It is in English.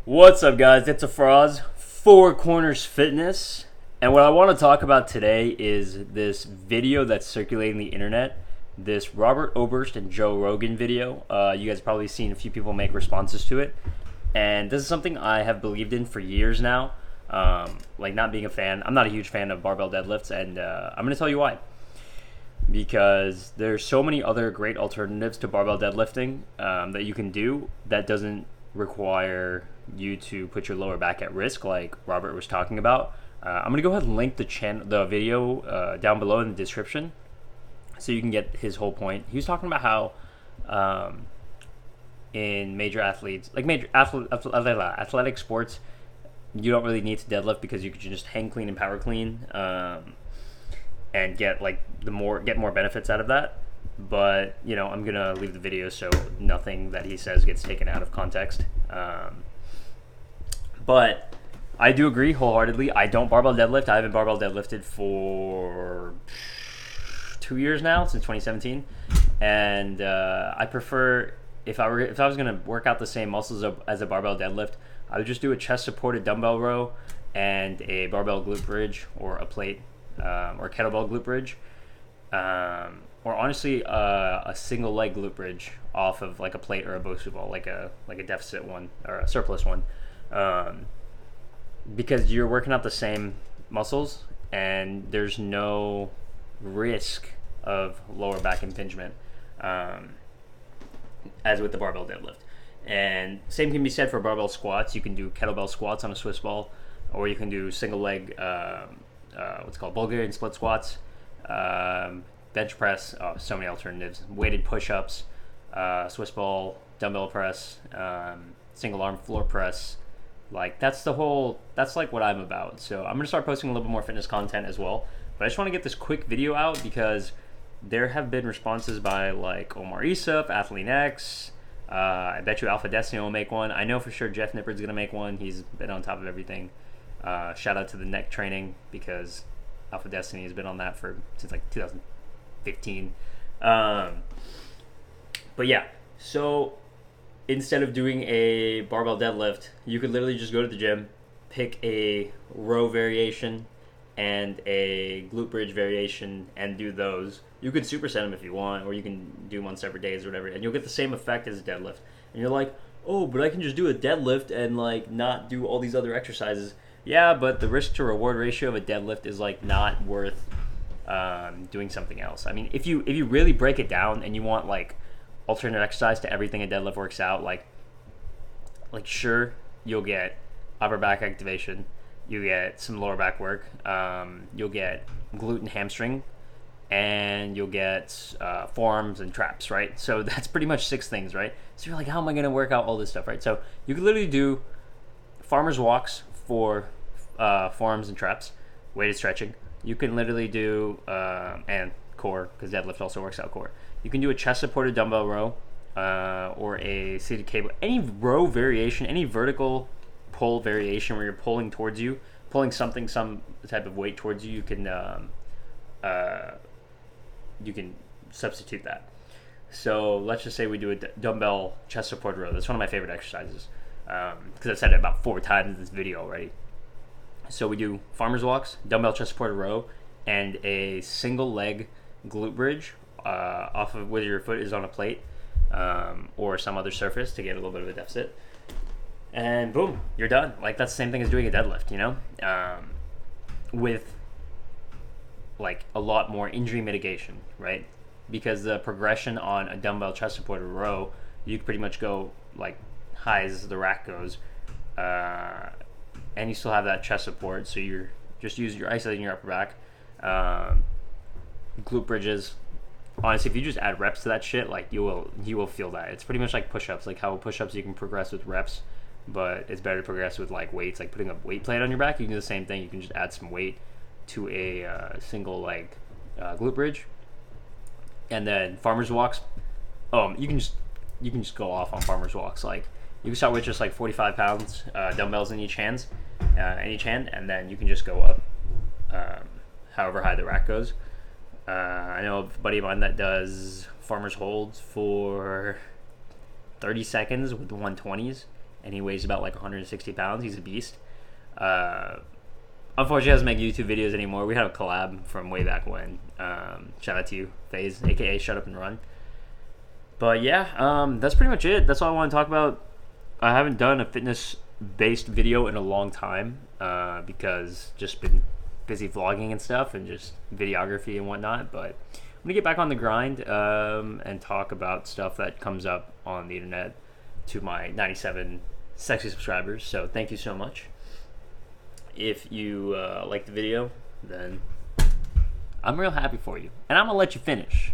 What's up, guys? It's a Froz, Four Corners Fitness, and what I want to talk about today is this video that's circulating the internet. This Robert Oberst and Joe Rogan video. You guys have probably seen a few people make responses to it, and this is something I have believed in for years now. Like not being a fan, I'm not a huge fan of barbell deadlifts, and I'm going to tell you why. Because there's so many other great alternatives to barbell deadlifting that you can do that doesn't require you to put your lower back at risk, like Robert was talking about. I'm gonna go ahead and link the video down below in the description, so you can get his whole point. He was talking about how in major athletes, like athletic sports, you don't really need to deadlift because you could just hang clean and power clean, and get more benefits out of that. But I'm gonna leave the video so nothing that he says gets taken out of context. But I do agree wholeheartedly. I don't barbell deadlift. I haven't barbell deadlifted for 2 years now, since 2017, and I prefer, if I was gonna work out the same muscles as a barbell deadlift, I would just do a chest supported dumbbell row and a barbell glute bridge, or a plate, or kettlebell glute bridge, or honestly a single leg glute bridge off of like a plate or a Bosu ball, like a deficit one or a surplus one. Because you're working out the same muscles and there's no risk of lower back impingement as with the barbell deadlift. And same can be said for barbell squats. You can do kettlebell squats on a Swiss ball, or you can do single leg what's called Bulgarian split squats, bench press, so many alternatives, weighted push-ups, Swiss ball, dumbbell press, single arm floor press. Like that's like what I'm about. So I'm gonna start posting a little bit more fitness content as well. But I just want to get this quick video out because there have been responses by like Omar Isuf, Athlean X. I bet you Alpha Destiny will make one. I know for sure Jeff Nippard's gonna make one. He's been on top of everything. Shout out to the neck training, because Alpha Destiny has been on that since like 2015. But yeah, so instead of doing a barbell deadlift, you could literally just go to the gym, pick a row variation and a glute bridge variation, and do those. You could superset them if you want, or you can do them on separate days or whatever, and you'll get the same effect as a deadlift. And you're like, oh, but I can just do a deadlift and like not do all these other exercises. Yeah, but the risk to reward ratio of a deadlift is like not worth doing something else. I mean, if you really break it down and you want like alternate exercise to everything a deadlift works out, like sure, you'll get upper back activation, you get some lower back work, you'll get glute and hamstring, and you'll get forearms and traps, right? So that's pretty much 6 things, right? So you're like, how am I going to work out all this stuff, right? So you could literally do farmer's walks for forearms and traps, weighted stretching. You can literally do and core, because deadlift also works out core. You can do a chest supported dumbbell row, or a seated cable. Any row variation, any vertical pull variation where you're pulling towards you, pulling some type of weight towards you. You can substitute that. So let's just say we do a dumbbell chest supported row. That's one of my favorite exercises, because I've said it about 4 times in this video already. So we do farmer's walks, dumbbell chest supported row, and a single leg glute bridge off of whether your foot is on a plate or some other surface to get a little bit of a deficit. And boom, you're done. Like that's the same thing as doing a deadlift, with like a lot more injury mitigation, right? Because the progression on a dumbbell chest supported row, you can pretty much go like high as the rack goes, and you still have that chest support, so you're isolating your upper back. Glute bridges, honestly, if you just add reps to that shit, like you will feel that. It's pretty much like push-ups, like how push-ups you can progress with reps, but it's better to progress with like weights, like putting a weight plate on your back. You can do the same thing. You can just add some weight to a single leg glute bridge. And then farmer's walks, you can just go off on farmer's walks. Like you can start with just like 45 pounds dumbbells in each hand, and then you can just go up however high the rack goes. I know a buddy of mine that does farmer's holds for 30 seconds with 120s, and he weighs about like 160 pounds. He's a beast. Unfortunately, he doesn't make YouTube videos anymore. We had a collab from way back when. Shout out to you, FaZe, aka Shut Up and Run. But yeah, that's pretty much it. That's all I want to talk about. I haven't done a fitness-based video in a long time because just been busy vlogging and stuff and just videography and whatnot. But I'm gonna get back on the grind and talk about stuff that comes up on the internet to my 97 sexy subscribers. So thank you so much. If you like the video, then I'm real happy for you. And I'm gonna let you finish.